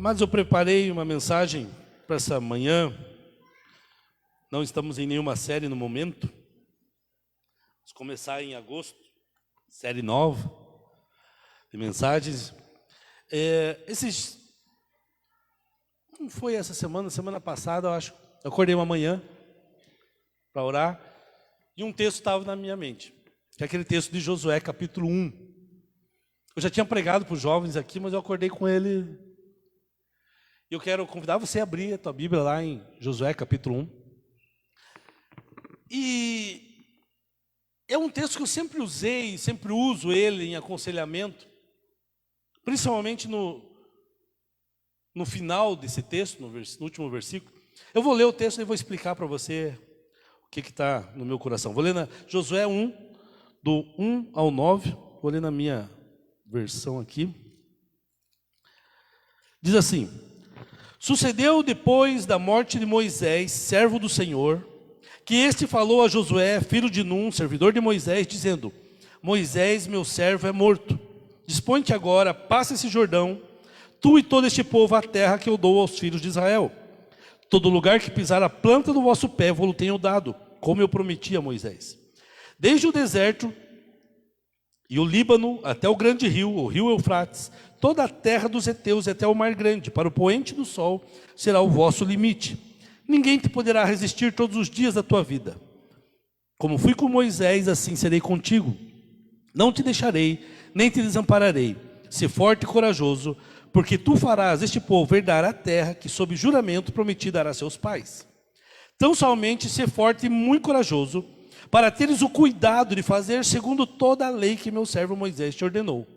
Mas eu preparei uma mensagem para essa manhã. Não estamos em nenhuma série no momento. Vamos começar em agosto, série nova de mensagens. Como foi essa semana? Semana passada, eu acho. Eu acordei uma manhã para orar e um texto estava na minha mente, que é aquele texto de Josué, capítulo 1. Eu já tinha pregado para os jovens aqui, mas eu acordei com ele. Eu quero convidar você a abrir a tua Bíblia lá em Josué, capítulo 1. E é um texto que eu sempre usei, sempre uso ele em aconselhamento, principalmente no final desse texto, no último versículo. Eu vou ler o texto e vou explicar para você o que está no meu coração. Vou ler na Josué 1, do 1 ao 9, vou ler na minha versão aqui. Diz assim: sucedeu depois da morte de Moisés, servo do Senhor, que este falou a Josué, filho de Num, servidor de Moisés, dizendo: Moisés, meu servo, é morto. Dispõe-te agora, passa esse Jordão, tu e todo este povo, a terra que eu dou aos filhos de Israel. Todo lugar que pisar a planta do vosso pé, vou-lo tenho dado, como eu prometi a Moisés. Desde o deserto e o Líbano até o grande rio, o rio Eufrates, toda a terra dos heteus até o mar grande, para o poente do sol, será o vosso limite. Ninguém te poderá resistir todos os dias da tua vida. Como fui com Moisés, assim serei contigo. Não te deixarei, nem te desampararei. Sê forte e corajoso, porque tu farás este povo herdar a terra que sob juramento prometi dar a seus pais. Tão somente ser forte e muito corajoso, para teres o cuidado de fazer segundo toda a lei que meu servo Moisés te ordenou.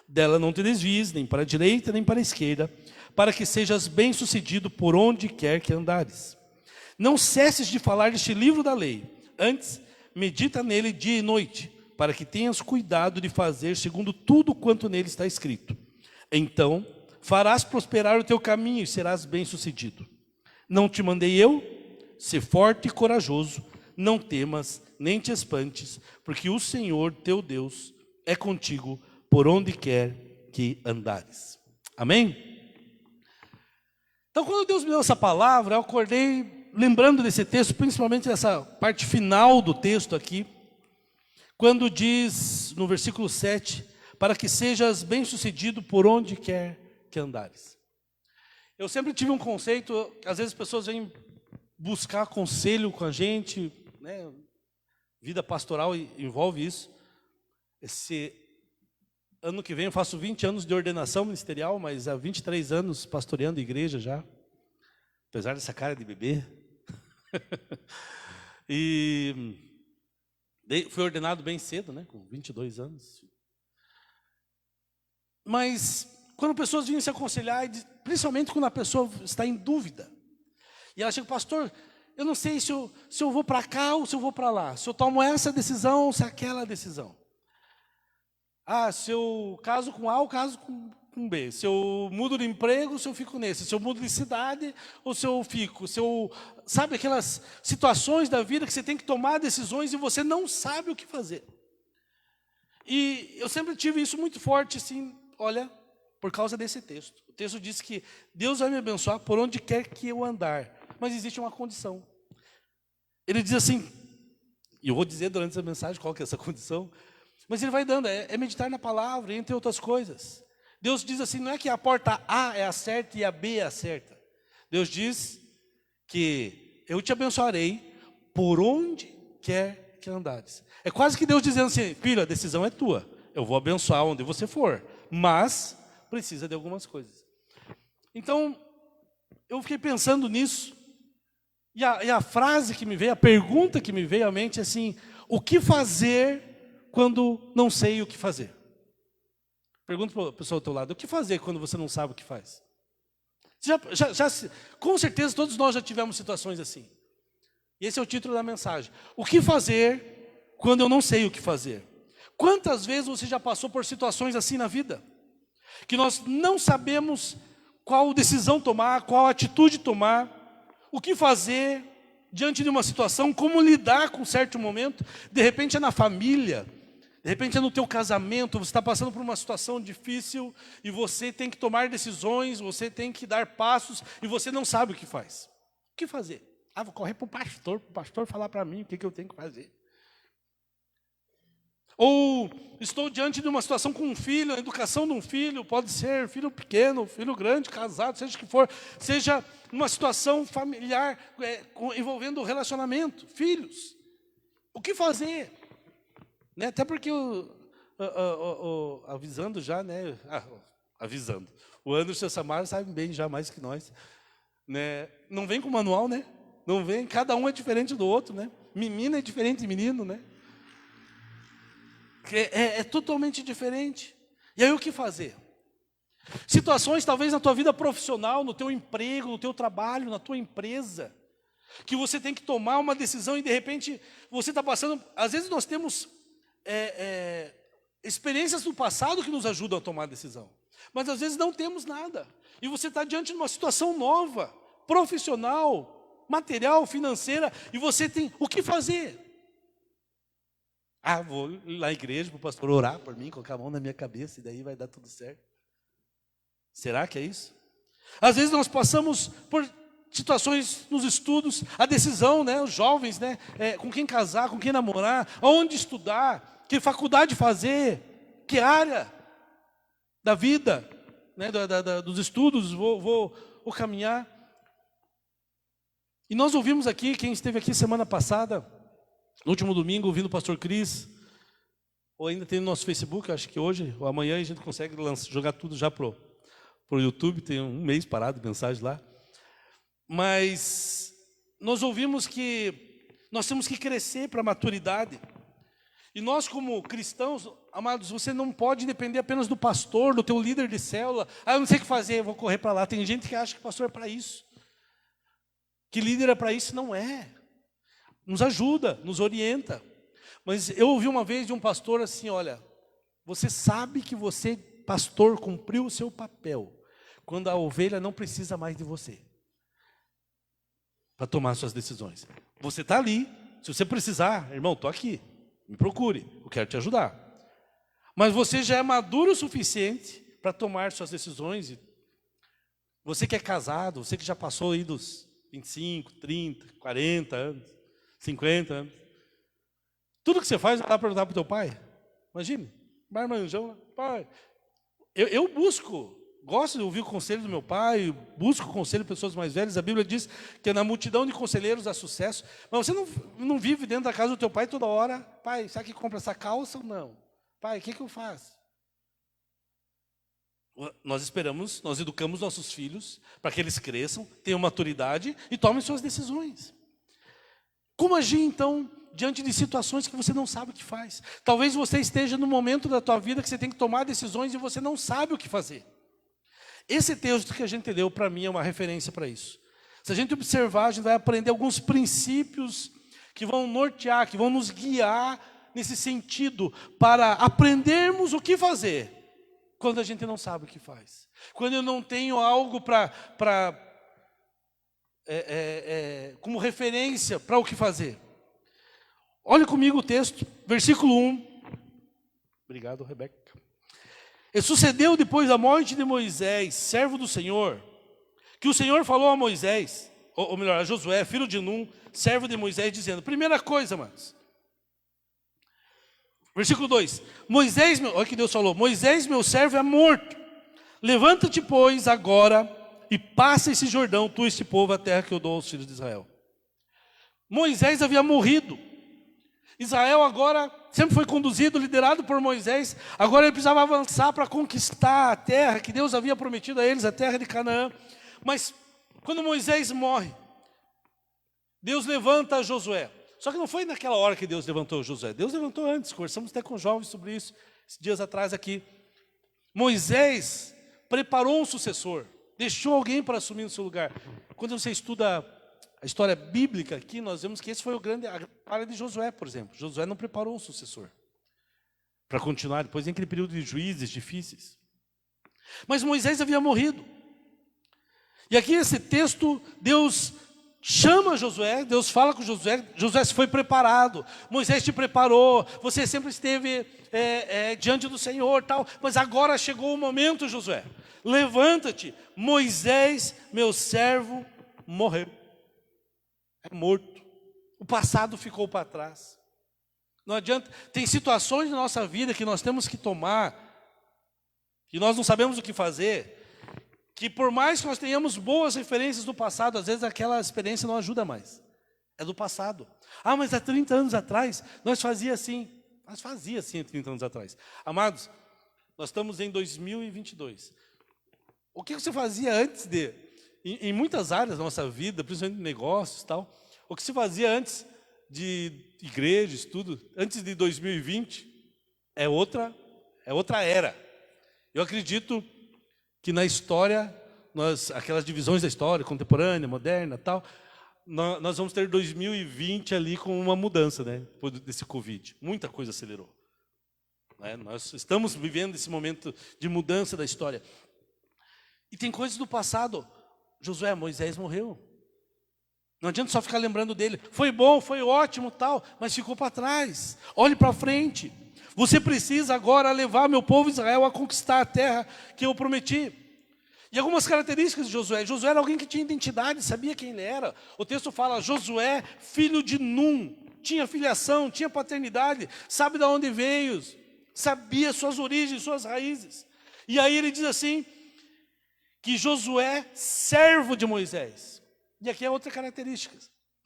Dela não te desvies, nem para a direita, nem para a esquerda, para que sejas bem-sucedido por onde quer que andares. Não cesses de falar deste livro da lei, antes medita nele dia e noite, para que tenhas cuidado de fazer segundo tudo quanto nele está escrito. Então farás prosperar o teu caminho e serás bem-sucedido. Não te mandei eu? Sê forte e corajoso, não temas, nem te espantes, porque o Senhor teu Deus é contigo por onde quer que andares. Amém? Então, quando Deus me deu essa palavra, eu acordei lembrando desse texto, principalmente dessa parte final do texto aqui, quando diz no versículo 7, para que sejas bem-sucedido por onde quer que andares. Eu sempre tive um conceito, às vezes as pessoas vêm buscar conselho com a gente, né? Vida pastoral envolve isso. Esse ano que vem eu faço 20 anos de ordenação ministerial, mas há 23 anos pastoreando igreja já, apesar dessa cara de bebê. E fui ordenado bem cedo, né? Com 22 anos. Mas quando pessoas vêm se aconselhar, principalmente quando a pessoa está em dúvida, e ela chega: pastor, eu não sei se eu vou para cá ou se eu vou para lá, se eu tomo essa decisão ou se aquela decisão. Se eu caso com A ou caso com B, se eu mudo de emprego ou se eu fico nesse, se eu mudo de cidade ou se eu fico, sabe aquelas situações da vida que você tem que tomar decisões e você não sabe o que fazer. E eu sempre tive isso muito forte, assim, olha, por causa desse texto. O texto diz que Deus vai me abençoar por onde quer que eu andar, mas existe uma condição. Ele diz assim, e eu vou dizer durante essa mensagem qual que é essa condição, mas ele vai dando, é meditar na palavra, entre outras coisas. Deus diz assim, não é que a porta A é a certa e a B é a certa. Deus diz que eu te abençoarei por onde quer que andares. É quase que Deus dizendo assim, filho, a decisão é tua. Eu vou abençoar onde você for, mas precisa de algumas coisas. Então, eu fiquei pensando nisso, e a frase que me veio, a pergunta que me veio à mente é assim: o que fazer quando não sei o que fazer? Pergunta para a pessoa do teu lado: o que fazer quando você não sabe o que faz? Com certeza todos nós já tivemos situações assim. E esse é o título da mensagem: o que fazer quando eu não sei o que fazer? Quantas vezes você já passou por situações assim na vida? Que nós não sabemos qual decisão tomar, qual atitude tomar, o que fazer diante de uma situação, como lidar com um certo momento. De repente é na família, De repente é no teu casamento, você está passando por uma situação difícil e você tem que tomar decisões, você tem que dar passos e você não sabe o que faz. O que fazer? Ah, vou correr para o pastor falar para mim o que eu tenho que fazer. Ou estou diante de uma situação com um filho, a educação de um filho, pode ser filho pequeno, filho grande, casado, seja o que for, seja uma situação familiar envolvendo relacionamento, filhos. O que fazer? Né? Até porque, avisando já, né? Avisando. O Anderson e a Samara sabem bem já mais que nós. Né? Não vem com manual, né? Não vem, cada um é diferente do outro, né? Menina é diferente de menino, né? É totalmente diferente. E aí o que fazer? Situações talvez na tua vida profissional, no teu emprego, no teu trabalho, na tua empresa, que você tem que tomar uma decisão e de repente você está passando. Às vezes nós temos experiências do passado que nos ajudam a tomar decisão, mas às vezes não temos nada. E você está diante de uma situação nova, profissional, material, financeira, e você tem o que fazer? Ah, vou ir lá à igreja para o pastor orar por mim, colocar a mão na minha cabeça e daí vai dar tudo certo. Será que é isso? Às vezes nós passamos por situações nos estudos, a decisão, né, os jovens, né, com quem casar, com quem namorar, aonde estudar, que faculdade fazer, que área da vida, né, dos estudos vou caminhar. E nós ouvimos aqui, quem esteve aqui semana passada, no último domingo, ouvindo o pastor Cris, ou ainda tem no nosso Facebook, acho que hoje ou amanhã a gente consegue jogar tudo já pro YouTube, tem um mês parado de mensagem lá. Mas nós ouvimos que nós temos que crescer para a maturidade. E nós como cristãos, amados, você não pode depender apenas do pastor, do teu líder de célula. Ah, eu não sei o que fazer, eu vou correr para lá. Tem gente que acha que pastor é para isso. Que líder é para isso, não é. Nos ajuda, nos orienta. Mas eu ouvi uma vez de um pastor assim, olha, você sabe que você, pastor, cumpriu o seu papel quando a ovelha não precisa mais de você para tomar suas decisões. Você está ali, se você precisar, irmão, estou aqui, me procure, eu quero te ajudar. Mas você já é maduro o suficiente para tomar suas decisões. Você que é casado, você que já passou aí dos 25, 30, 40 anos, 50 anos. Tudo que você faz, vai lá perguntar para o teu pai. Imagine, marmanjão, pai. Eu gosto de ouvir o conselho do meu pai, busco o conselho de pessoas mais velhas. A Bíblia diz que na multidão de conselheiros há sucesso. Mas você não vive dentro da casa do teu pai toda hora. Pai, será que compra essa calça ou não? Pai, o que eu faço? Nós esperamos, nós educamos nossos filhos para que eles cresçam, tenham maturidade e tomem suas decisões. Como agir então diante de situações que você não sabe o que faz? Talvez você esteja no momento da tua vida que você tem que tomar decisões e você não sabe o que fazer. Esse texto que a gente leu para mim é uma referência para isso. Se a gente observar, a gente vai aprender alguns princípios que vão nortear, que vão nos guiar nesse sentido para aprendermos o que fazer quando a gente não sabe o que faz. Quando eu não tenho algo como referência para o que fazer. Olhe comigo o texto, versículo 1. Obrigado, Rebeca. E sucedeu depois da morte de Moisés, servo do Senhor, que o Senhor falou a Moisés, ou melhor, a Josué, filho de Num, servo de Moisés, dizendo, primeira coisa, mas, versículo 2, olha o que Deus falou, Moisés, meu servo, é morto. Levanta-te, pois, agora, e passa esse Jordão, tu e este povo, a terra que eu dou aos filhos de Israel. Moisés havia morrido. Israel agora sempre foi conduzido, liderado por Moisés. Agora ele precisava avançar para conquistar a terra que Deus havia prometido a eles, a terra de Canaã. Mas quando Moisés morre, Deus levanta Josué. Só que não foi naquela hora que Deus levantou Josué. Deus levantou antes, conversamos até com jovens sobre isso, esses dias atrás aqui. Moisés preparou um sucessor, deixou alguém para assumir no seu lugar. Quando você estuda a história bíblica aqui, nós vemos que esse foi a grande área de Josué, por exemplo. Josué não preparou um sucessor para continuar, depois daquele período de juízes difíceis. Mas Moisés havia morrido. E aqui esse texto, Deus chama Josué, Deus fala com Josué, Josué foi preparado, Moisés te preparou, você sempre esteve diante do Senhor, tal, mas agora chegou o momento, Josué, levanta-te, Moisés, meu servo, morreu, é morto, o passado ficou para trás. Não adianta, tem situações na nossa vida que nós temos que tomar, que nós não sabemos o que fazer, que por mais que nós tenhamos boas referências do passado, às vezes aquela experiência não ajuda mais. É do passado. Ah, mas há 30 anos atrás, nós fazia assim. Nós fazia assim há 30 anos atrás. Amados, nós estamos em 2022. O que você fazia antes de... Em muitas áreas da nossa vida, principalmente negócios e tal, o que se fazia antes de igreja, estudo, antes de 2020, é outra era. Eu acredito que na história, aquelas divisões da história, contemporânea, moderna, tal, nós vamos ter 2020 ali com uma mudança, né, depois desse Covid. Muita coisa acelerou. Né? Nós estamos vivendo esse momento de mudança da história. E tem coisas do passado. Josué, Moisés morreu. Não adianta só ficar lembrando dele. Foi bom, foi ótimo, tal, mas ficou para trás. Olhe para frente. Você precisa agora levar meu povo Israel a conquistar a terra que eu prometi. E algumas características de Josué. Josué era alguém que tinha identidade, sabia quem ele era. O texto fala, Josué, filho de Num. Tinha filiação, tinha paternidade, sabe de onde veio, sabia suas origens, suas raízes. E aí ele diz assim, que Josué, servo de Moisés. E aqui é outra característica.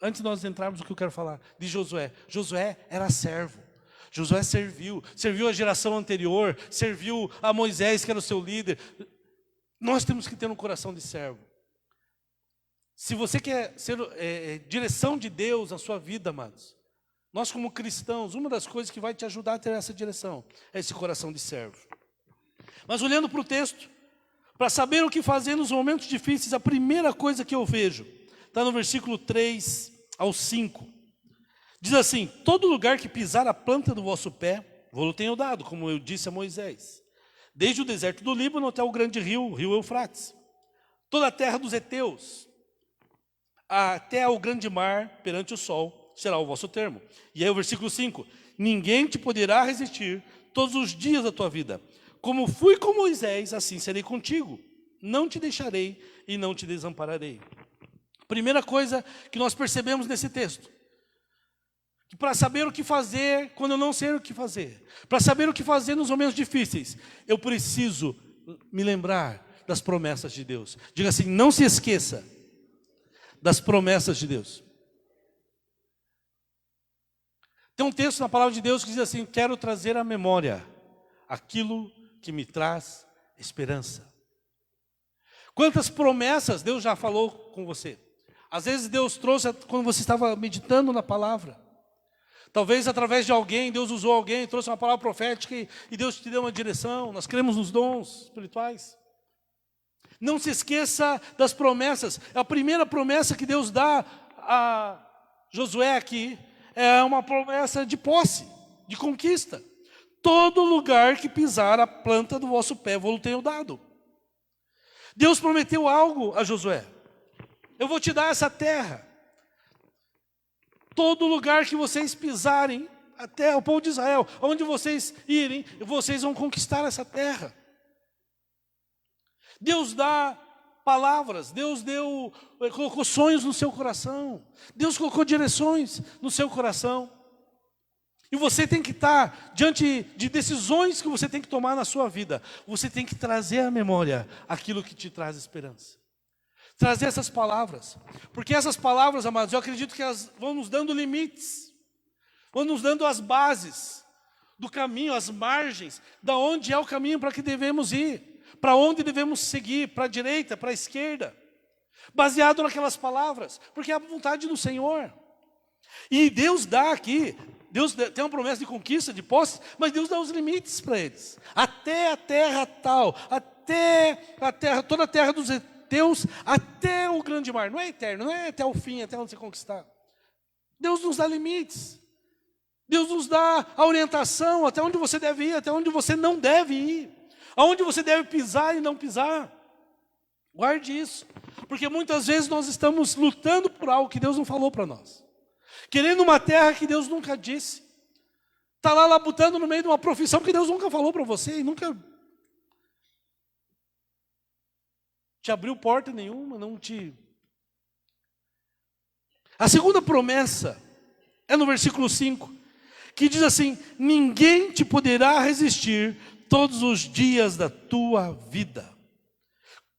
Antes de nós entrarmos no que eu quero falar de Josué. Josué era servo. Josué serviu a geração anterior, serviu a Moisés, que era o seu líder. Nós temos que ter um coração de servo. Se você quer ser direção de Deus na sua vida, amados, nós como cristãos, uma das coisas que vai te ajudar a ter essa direção é esse coração de servo. Mas olhando para o texto, para saber o que fazer nos momentos difíceis, a primeira coisa que eu vejo, está no versículo 3 ao 5. Diz assim, todo lugar que pisar a planta do vosso pé, vou-lo tenho dado, como eu disse a Moisés. Desde o deserto do Líbano até o grande rio, o rio Eufrates. Toda a terra dos heteus, até o grande mar, perante o sol, será o vosso termo. E aí o versículo 5, ninguém te poderá resistir todos os dias da tua vida. Como fui com Moisés, assim serei contigo. Não te deixarei e não te desampararei. Primeira coisa que nós percebemos nesse texto. Que para saber o que fazer quando eu não sei o que fazer. Para saber o que fazer nos momentos difíceis. Eu preciso me lembrar das promessas de Deus. Diga assim, não se esqueça das promessas de Deus. Tem um texto na palavra de Deus que diz assim, quero trazer à memória aquilo que me traz esperança. Quantas promessas Deus já falou com você? Às vezes Deus trouxe quando você estava meditando na palavra. Talvez através de alguém, Deus usou alguém, trouxe uma palavra profética e Deus te deu uma direção. Nós cremos nos dons espirituais. Não se esqueça das promessas. A primeira promessa que Deus dá a Josué aqui é uma promessa de posse, de conquista. Todo lugar que pisar a planta do vosso pé, vou-lo tenho dado. Deus prometeu algo a Josué. Eu vou te dar essa terra. Todo lugar que vocês pisarem, até o povo de Israel, onde vocês irem, vocês vão conquistar essa terra. Deus dá palavras, Deus colocou sonhos no seu coração. Deus colocou direções no seu coração. E você tem que estar diante de decisões que você tem que tomar na sua vida. Você tem que trazer à memória aquilo que te traz esperança. Trazer essas palavras. Porque essas palavras, amados, eu acredito que elas vão nos dando limites. Vão nos dando as bases do caminho, as margens, da onde é o caminho para que devemos ir. Para onde devemos seguir, para a direita, para a esquerda. Baseado naquelas palavras. Porque é a vontade do Senhor. E Deus dá aqui, Deus tem uma promessa de conquista, de posse, mas Deus dá os limites para eles. Até a terra tal, até a terra, toda a terra dos heteus, até o grande mar. Não é eterno, não é até o fim, até onde você conquistar. Deus nos dá limites. Deus nos dá a orientação, até onde você deve ir, até onde você não deve ir. Aonde você deve pisar e não pisar. Guarde isso. Porque muitas vezes nós estamos lutando por algo que Deus não falou para nós. Querendo uma terra que Deus nunca disse. Está lá labutando no meio de uma profissão que Deus nunca falou para você e nunca te abriu porta nenhuma, não te... A segunda promessa é no versículo 5, que diz assim: ninguém te poderá resistir todos os dias da tua vida.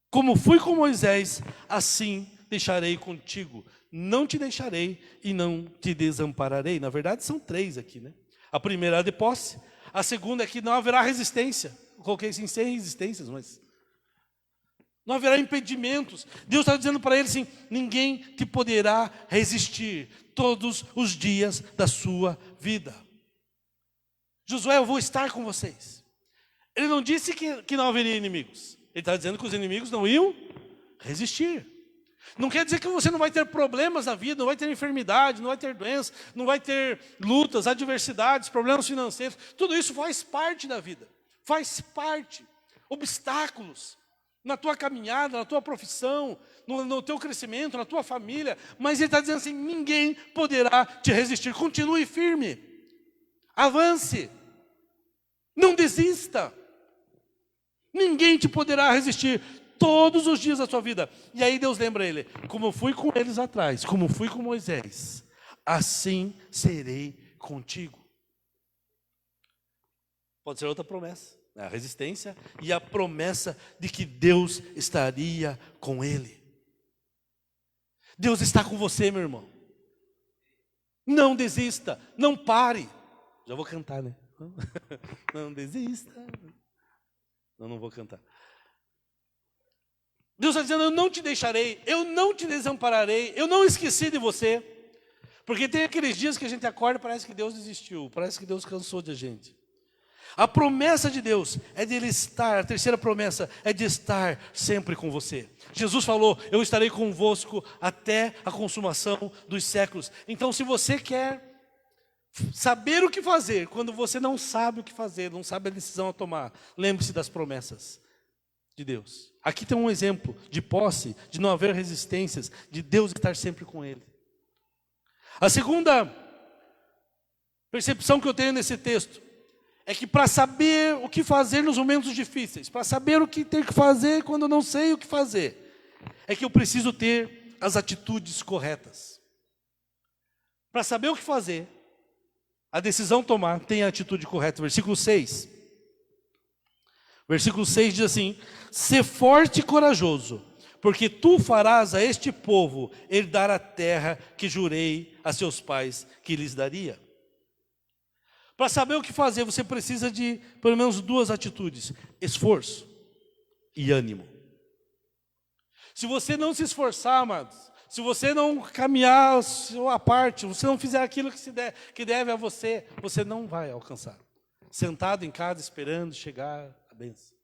Como fui com Moisés, assim deixarei contigo. Não te deixarei e não te desampararei. Na verdade são três aqui, né? A primeira é de posse. A segunda é que não haverá resistência. Eu coloquei assim, sem resistências, mas... não haverá impedimentos. Deus está dizendo para ele assim: ninguém te poderá resistir todos os dias da sua vida. Josué, eu vou estar com vocês. Ele não disse que não haveria inimigos. Ele está dizendo que os inimigos não iam resistir. Não quer dizer que você não vai ter problemas na vida, não vai ter enfermidade, não vai ter doença, não vai ter lutas, adversidades, problemas financeiros. Tudo isso faz parte da vida. Faz parte. Obstáculos na tua caminhada, na tua profissão, no teu crescimento, na tua família. Mas ele está dizendo assim: ninguém poderá te resistir. Continue firme. Avance. Não desista. Ninguém te poderá resistir todos os dias da sua vida. E aí Deus lembra ele: como fui com eles atrás, como fui com Moisés, assim serei contigo. Pode ser outra promessa. A resistência e a promessa de que Deus estaria com ele. Deus está com você, meu irmão. Não desista, não pare. Já vou cantar, né? Não desista. Não vou cantar. Deus está dizendo: eu não te deixarei, eu não te desampararei, eu não esqueci de você. Porque tem aqueles dias que a gente acorda e parece que Deus desistiu, parece que Deus cansou de a gente. A promessa de Deus é de Ele estar, a terceira promessa é de estar sempre com você. Jesus falou: eu estarei convosco até a consumação dos séculos. Então, se você quer saber o que fazer, quando você não sabe o que fazer, não sabe a decisão a tomar, lembre-se das promessas de Deus. Aqui tem um exemplo de posse, de não haver resistências, de Deus estar sempre com ele. A segunda percepção que eu tenho nesse texto é que para saber o que fazer nos momentos difíceis, para saber o que ter que fazer quando eu não sei o que fazer, é que eu preciso ter as atitudes corretas. Para saber o que fazer, a decisão tomar, tem a atitude correta. Versículo 6. Versículo 6 diz assim: sê forte e corajoso, porque tu farás a este povo herdar a terra que jurei a seus pais que lhes daria. Para saber o que fazer, você precisa de pelo menos duas atitudes: esforço e ânimo. Se você não se esforçar, amados, se você não caminhar a sua parte, se você não fizer aquilo que deve a você, você não vai alcançar. Sentado em casa esperando chegar a bênção.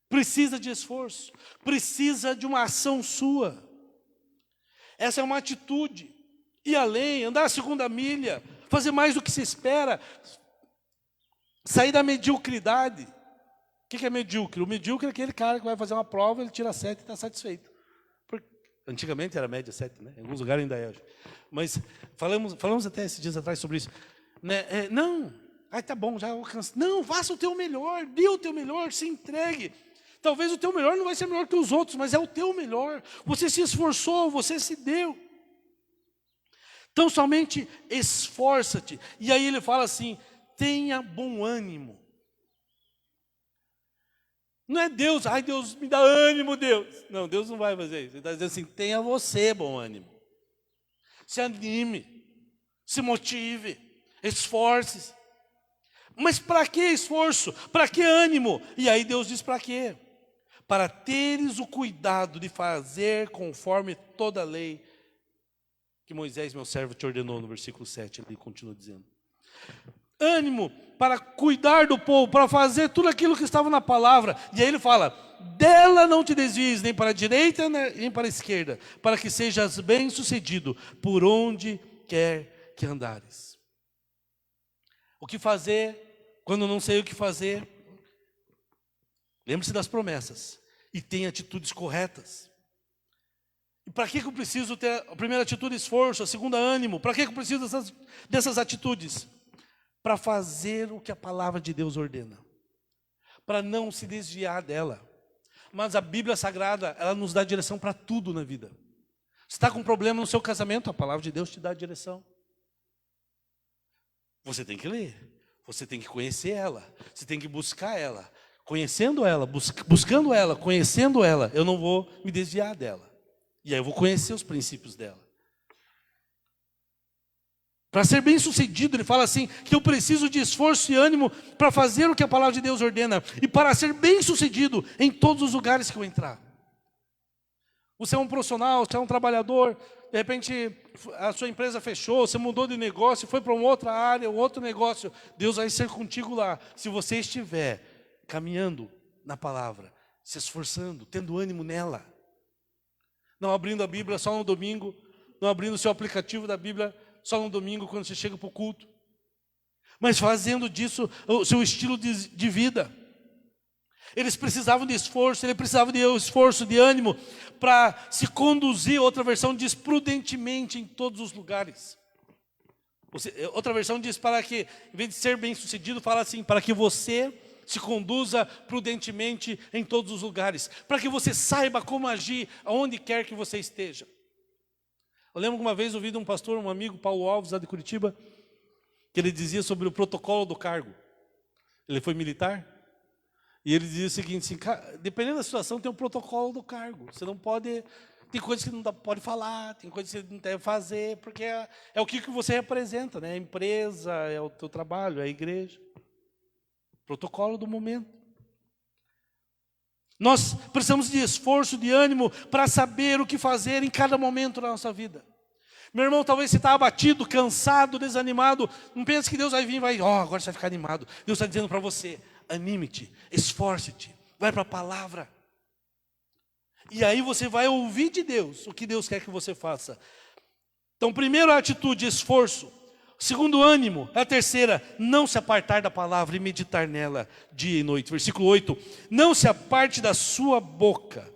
Precisa de esforço, precisa de uma ação sua. Essa é uma atitude. Ir além, andar a segunda milha, fazer mais do que se espera, sair da mediocridade. O que é medíocre? O medíocre é aquele cara que vai fazer uma prova, ele tira 7 e está satisfeito. Antigamente era média 7, né? Em alguns lugares ainda é hoje. Mas falamos até esses dias atrás sobre isso. Né? Não, tá bom, já alcancei. Não, faça o teu melhor, dê o teu melhor, se entregue. Talvez o teu melhor não vai ser melhor que os outros, mas é o teu melhor. Você se esforçou, você se deu. Então somente esforça-te. E aí ele fala assim: tenha bom ânimo. Não é Deus, ai Deus me dá ânimo, Deus. Não, Deus não vai fazer isso. Ele está dizendo assim: tenha você bom ânimo. Se anime, se motive, esforce-se. Mas para que esforço? Para que ânimo? E aí Deus diz: para quê? Para teres o cuidado de fazer conforme toda a lei que Moisés, meu servo, te ordenou, no versículo 7, ele continua dizendo. Ânimo para cuidar do povo, para fazer tudo aquilo que estava na palavra. E aí ele fala: dela não te desvies nem para a direita nem para a esquerda, para que sejas bem sucedido por onde quer que andares. O que fazer quando não sei o que fazer? Lembre-se das promessas e tenha atitudes corretas. E para que eu preciso ter a primeira atitude, esforço, a segunda, ânimo? Para que eu preciso dessas atitudes? Para fazer o que a palavra de Deus ordena, para não se desviar dela. Mas a Bíblia Sagrada, ela nos dá direção para tudo na vida. Se está com um problema no seu casamento, a palavra de Deus te dá a direção. Você tem que ler, você tem que conhecer ela, você tem que buscar ela. Conhecendo ela, buscando ela, conhecendo ela, eu não vou me desviar dela. E aí eu vou conhecer os princípios dela. Para ser bem sucedido, ele fala assim, que eu preciso de esforço e ânimo para fazer o que a palavra de Deus ordena. E para ser bem sucedido em todos os lugares que eu entrar. Você é um profissional, você é um trabalhador, de repente a sua empresa fechou, você mudou de negócio, foi para uma outra área, um outro negócio. Deus vai ser contigo lá. Se você estiver caminhando na palavra, se esforçando, tendo ânimo nela. Não abrindo a Bíblia só no domingo, não abrindo o seu aplicativo da Bíblia só no domingo quando você chega para o culto. Mas fazendo disso o seu estilo de vida. Eles precisavam de esforço, ele precisava de esforço, de ânimo, para se conduzir, outra versão diz, prudentemente em todos os lugares. Outra versão diz para que, em vez de ser bem sucedido, fala assim, para que você se conduza prudentemente em todos os lugares, para que você saiba como agir, aonde quer que você esteja. Eu lembro que uma vez ouvi de um pastor, um amigo, Paulo Alves, lá de Curitiba, que ele dizia sobre o protocolo do cargo. Ele foi militar, e ele dizia o seguinte, assim, dependendo da situação, tem um protocolo do cargo. Você não pode, tem coisas que não pode falar, tem coisas que você não deve fazer, porque é o que você representa, né? A empresa, é o teu trabalho, é a igreja. Protocolo do momento. Nós precisamos de esforço, de ânimo, para saber o que fazer em cada momento da nossa vida. Meu irmão, talvez você está abatido, cansado, desanimado. Não pense que Deus vai vir e vai, agora você vai ficar animado. Deus está dizendo para você, anime-te, esforce-te, vai para a palavra. E aí você vai ouvir de Deus o que Deus quer que você faça. Então, primeiro a atitude, esforço. Segundo, ânimo. A terceira, não se apartar da palavra e meditar nela dia e noite. Versículo 8, não se aparte da sua boca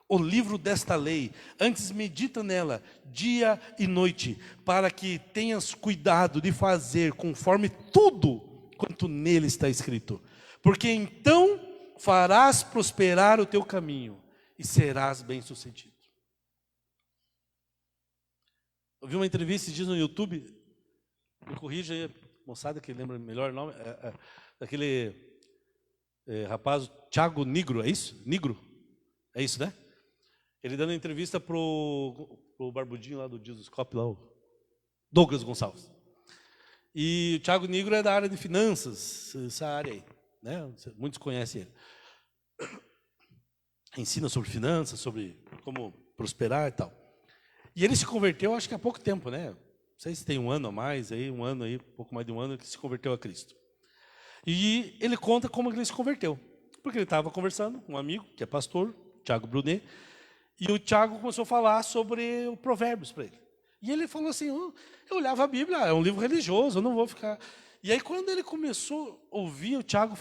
o livro desta lei, antes medita nela dia e noite, para que tenhas cuidado de fazer conforme tudo quanto nele está escrito. Porque então farás prosperar o teu caminho e serás bem-sucedido. Eu vi uma entrevista, diz no YouTube, me corrija aí, moçada que lembra melhor o nome, daquele rapaz, Thiago Nigro, é isso? Nigro? É isso, né? Ele dando entrevista pro barbudinho lá do Jesus Cop, lá, o Douglas Gonçalves. E o Thiago Nigro é da área de finanças, essa área aí, né? Muitos conhecem ele. Ensina sobre finanças, sobre como prosperar e tal. E ele se converteu, acho que há pouco tempo, né? Não sei se tem um ano a mais, pouco mais de um ano, que se converteu a Cristo. E ele conta como ele se converteu. Porque ele estava conversando com um amigo, que é pastor, Thiago Brunet, e o Thiago começou a falar sobre o Provérbios para ele. E ele falou assim, eu olhava a Bíblia, é um livro religioso, eu não vou ficar... E aí quando ele começou a ouvir o Thiago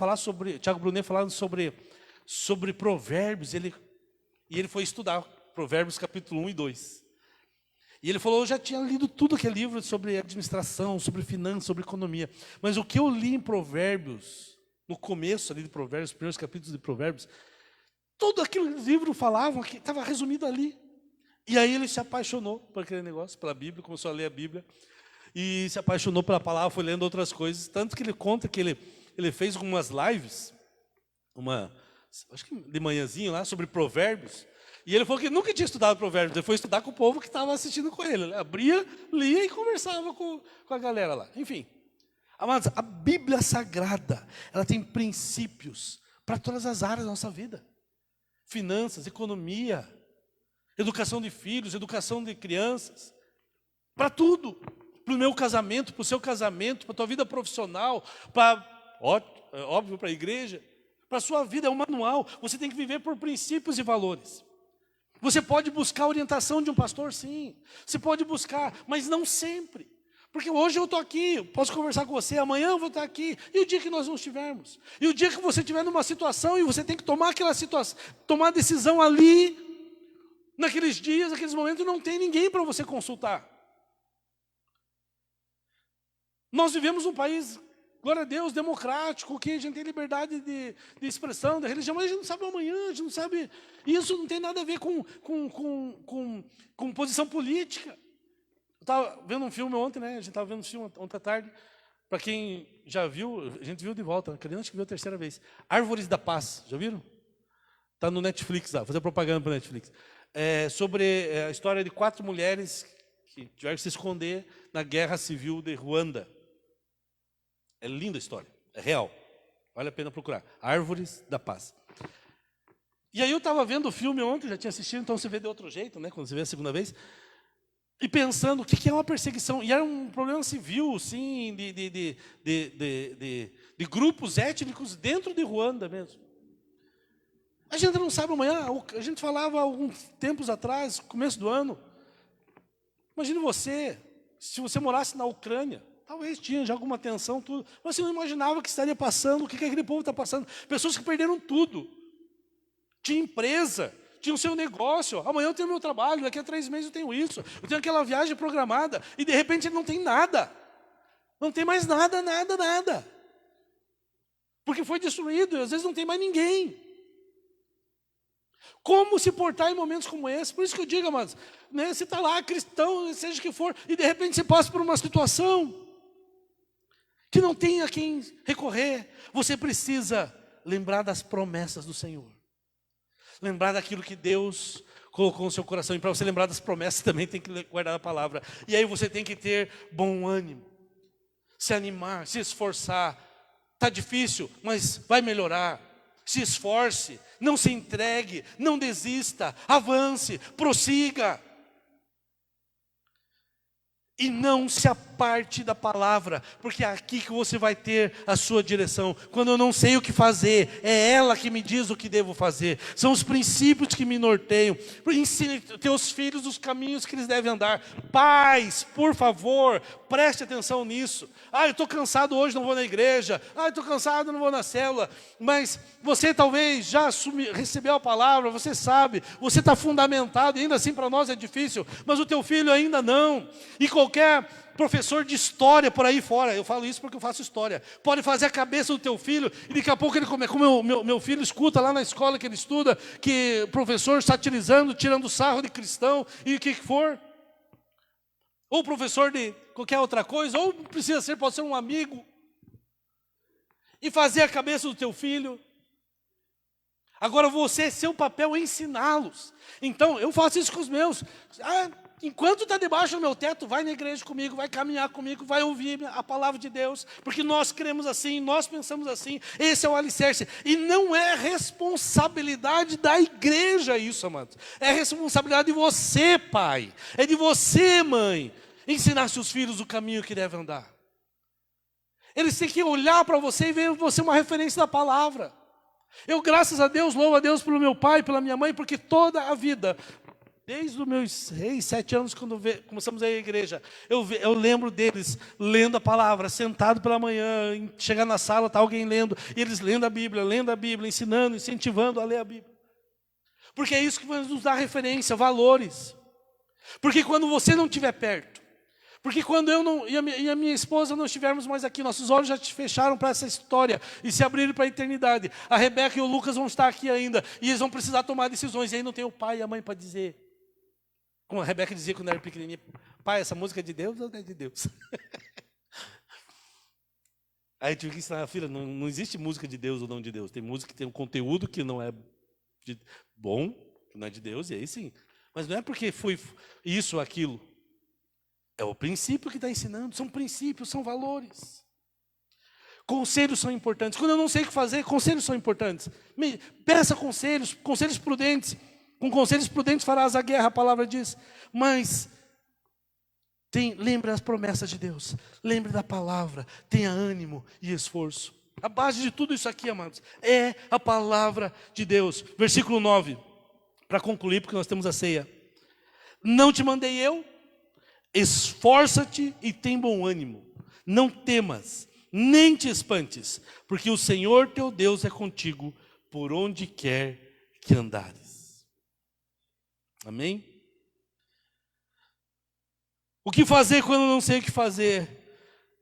Brunet falando sobre Provérbios, e ele foi estudar Provérbios capítulo 1 e 2. E ele falou, eu já tinha lido tudo aquele livro sobre administração, sobre finanças, sobre economia. Mas o que eu li em Provérbios, no começo ali de Provérbios, os primeiros capítulos de Provérbios, todo aquele livro falava que estava resumido ali. E aí ele se apaixonou por aquele negócio, pela Bíblia, começou a ler a Bíblia. E se apaixonou pela palavra, foi lendo outras coisas. Tanto que ele conta que ele fez algumas lives, acho que de manhãzinho lá, sobre Provérbios. E ele falou que nunca tinha estudado Provérbios, ele foi estudar com o povo que estava assistindo com ele. Ele abria, lia e conversava com a galera lá. Enfim, amados, a Bíblia Sagrada, ela tem princípios para todas as áreas da nossa vida. Finanças, economia, educação de filhos, educação de crianças, para tudo. Para o meu casamento, para o seu casamento, para a tua vida profissional, óbvio, para a igreja, para a sua vida, é um manual. Você tem que viver por princípios e valores. Você pode buscar a orientação de um pastor, sim. Você pode buscar, mas não sempre. Porque hoje eu estou aqui, posso conversar com você, amanhã eu vou estar aqui. E o dia que nós não estivermos? E o dia que você estiver numa situação e você tem que tomar aquela situação, tomar a decisão ali, Naqueles dias, naqueles momentos, não tem ninguém para você consultar. Nós vivemos um país, glória a Deus, democrático, que a gente tem liberdade de expressão, da religião, mas a gente não sabe o amanhã, a gente não sabe. Isso não tem nada a ver com posição política. Eu estava vendo um filme ontem, né? A gente estava vendo um filme ontem à tarde. Para quem já viu, a gente viu de volta, a criança que viu a terceira vez. Árvores da Paz, já viram? Está no Netflix lá, vou fazer propaganda para o Netflix. Sobre a história de 4 mulheres que tiveram que se esconder na guerra civil de Ruanda. É linda a história, é real. Vale a pena procurar. Árvores da Paz. E aí eu estava vendo o filme ontem, já tinha assistido, então você vê de outro jeito, né? Quando você vê a segunda vez. E pensando o que é uma perseguição. E era um problema civil, sim, de grupos étnicos dentro de Ruanda mesmo. A gente não sabe amanhã, a gente falava há alguns tempos atrás, começo do ano. Imagine você, se você morasse na Ucrânia, talvez tinha já alguma tensão, tudo. Mas você não imaginava o que estaria passando, o que aquele povo está passando. Pessoas que perderam tudo. Tinha empresa, tinha o seu negócio. Amanhã eu tenho meu trabalho, daqui a 3 meses eu tenho isso. Eu tenho aquela viagem programada e de repente ele não tem nada. Não tem mais nada, nada, nada. Porque foi destruído e às vezes não tem mais ninguém. Como se portar em momentos como esse? Por isso que eu digo, amados, né, você está lá, cristão, seja que for, e de repente você passa por uma situação que não tem a quem recorrer. Você precisa lembrar das promessas do Senhor. Lembrar daquilo que Deus colocou no seu coração. E para você lembrar das promessas também tem que guardar a palavra. E aí você tem que ter bom ânimo. Se animar, se esforçar. Está difícil, mas vai melhorar. Se esforce, não se entregue, não desista, avance, prossiga. E não se aparte da palavra, porque é aqui que você vai ter a sua direção. Quando eu não sei o que fazer, é ela que me diz o que devo fazer. São os princípios que me norteiam. Ensine teus filhos os caminhos que eles devem andar. Pais, por favor, preste atenção nisso. Eu estou cansado hoje, não vou na igreja. Eu estou cansado, não vou na célula. Mas você talvez já recebeu a palavra, você sabe, você está fundamentado, e ainda assim para nós é difícil, mas o teu filho ainda não. E qualquer professor de história por aí fora, eu falo isso porque eu faço história, pode fazer a cabeça do teu filho, e daqui a pouco ele come, como meu filho escuta lá na escola que ele estuda, que o professor satirizando, tirando sarro de cristão, e o que for. Ou professor de qualquer outra coisa, ou precisa ser, pode ser um amigo. E fazer a cabeça do teu filho. Agora você, seu papel é ensiná-los. Então, eu faço isso com os meus. Enquanto está debaixo do meu teto, vai na igreja comigo, vai caminhar comigo, vai ouvir a palavra de Deus, porque nós cremos assim, nós pensamos assim, esse é o alicerce. E não é responsabilidade da igreja isso, amados. É responsabilidade de você, pai. É de você, mãe, ensinar seus filhos o caminho que devem andar. Eles têm que olhar para você e ver você uma referência da palavra. Eu, graças a Deus, louvo a Deus pelo meu pai, pela minha mãe, porque toda a vida, desde os meus 6, 7 anos, quando começamos a ir à igreja, eu lembro deles lendo a palavra, sentado pela manhã, chegar na sala, está alguém lendo, e eles lendo a Bíblia, ensinando, incentivando a ler a Bíblia. Porque é isso que vai nos dar referência, valores. Porque quando você não estiver perto, porque quando eu não, e a minha esposa não estivermos mais aqui, nossos olhos já se fecharam para essa história e se abriram para a eternidade. A Rebeca e o Lucas vão estar aqui ainda, e eles vão precisar tomar decisões, e aí não tem o pai e a mãe para dizer. Como a Rebeca dizia quando era pequenininha: pai, essa música é de Deus ou não é de Deus? Aí eu tive que ensinar a filha: não existe música de Deus ou não de Deus. Tem música que tem um conteúdo que não é bom, que não é de Deus, e aí sim. Mas não é porque foi isso ou aquilo. É o princípio que está ensinando. São princípios, são valores. Conselhos são importantes. Quando eu não sei o que fazer, conselhos são importantes. Peça conselhos, conselhos prudentes. Com conselhos prudentes farás a guerra, a palavra diz. Mas lembre as promessas de Deus. Lembre da palavra. Tenha ânimo e esforço. A base de tudo isso aqui, amados, é a palavra de Deus. Versículo 9. Para concluir, porque nós temos a ceia. Não te mandei eu? Esforça-te e tem bom ânimo. Não temas, nem te espantes, porque o Senhor teu Deus é contigo por onde quer que andares. Amém? O que fazer quando eu não sei o que fazer?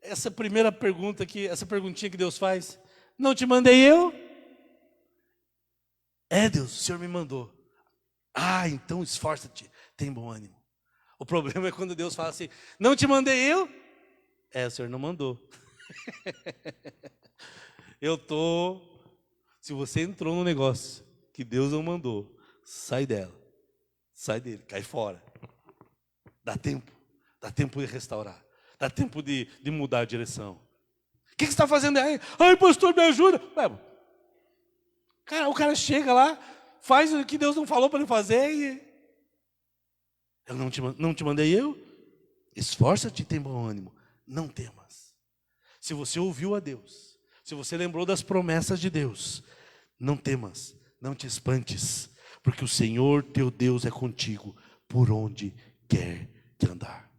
Essa primeira pergunta aqui, essa perguntinha que Deus faz. Não te mandei eu? É, Deus, o Senhor me mandou. Ah, então esforça-te, tem bom ânimo. O problema é quando Deus fala assim, não te mandei eu? É, o Senhor não mandou. Se você entrou no negócio que Deus não mandou, sai dela. Sai dele, cai fora. Dá tempo de restaurar. Dá tempo de mudar a direção. O que você está fazendo aí? Ai, pastor, me ajuda. Ué, cara, o cara chega lá, faz o que Deus não falou para ele fazer e... Eu não te mandei eu? Esforça-te e tem bom ânimo. Não temas. Se você ouviu a Deus, se você lembrou das promessas de Deus, não temas, não te espantes, porque o Senhor teu Deus é contigo por onde quer que andar.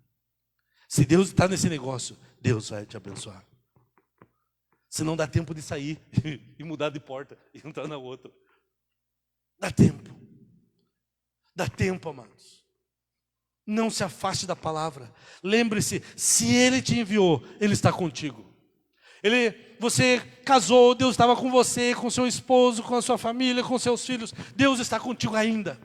Se Deus está nesse negócio, Deus vai te abençoar. Se não dá tempo de sair e mudar de porta e entrar na outra. Dá tempo. Dá tempo, amados. Não se afaste da palavra. Lembre-se, se Ele te enviou, Ele está contigo. Você casou, Deus estava com você, com seu esposo, com a sua família, com seus filhos. Deus está contigo ainda.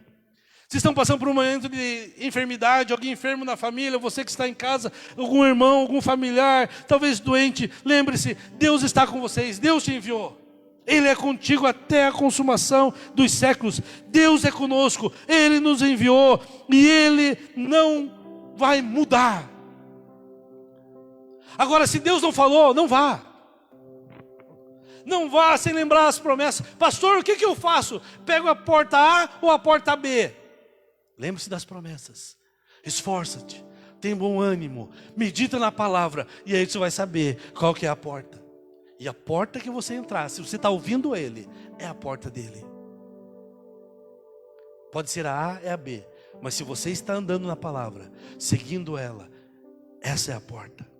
Se estão passando por um momento de enfermidade, alguém enfermo na família, você que está em casa, algum irmão, algum familiar, talvez doente, lembre-se, Deus está com vocês, Deus te enviou. Ele é contigo até a consumação dos séculos. Deus é conosco, Ele nos enviou e Ele não vai mudar. Agora, se Deus não falou, não vá. Não vá sem lembrar as promessas. Pastor, o que eu faço? Pego a porta A ou a porta B? Lembre-se das promessas. Esforça-te, tem bom ânimo, medita na palavra e aí você vai saber qual que é a porta. E a porta que você entrar, se você está ouvindo Ele, é a porta dele. Pode ser a A, é a B, mas se você está andando na palavra, seguindo ela, essa é a porta.